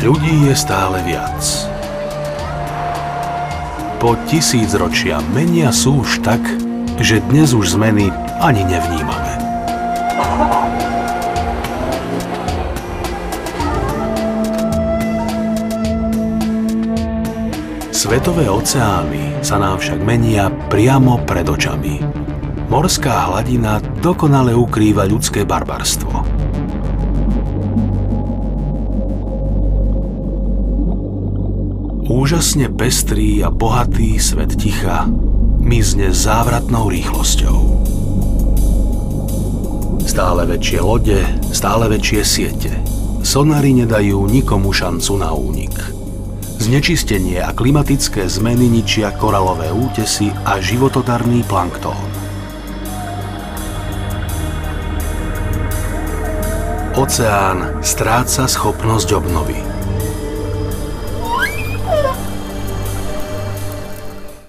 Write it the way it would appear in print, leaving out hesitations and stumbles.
Ľudí je stále viac. Po tisícročia menia súž tak, že dnes už zmeny ani nevnímame. Svetové oceány sa nám však menia priamo pred očami. Morská hladina dokonale ukrýva ľudské barbarstvo. Úžasne pestrý a bohatý svet ticha mizne závratnou rýchlosťou. Stále väčšie lode, stále väčšie siete. Sonári nedajú nikomu šancu na únik. Znečistenie a klimatické zmeny ničia koralové útesy a životodarný planktón. Oceán stráca schopnosť obnovy.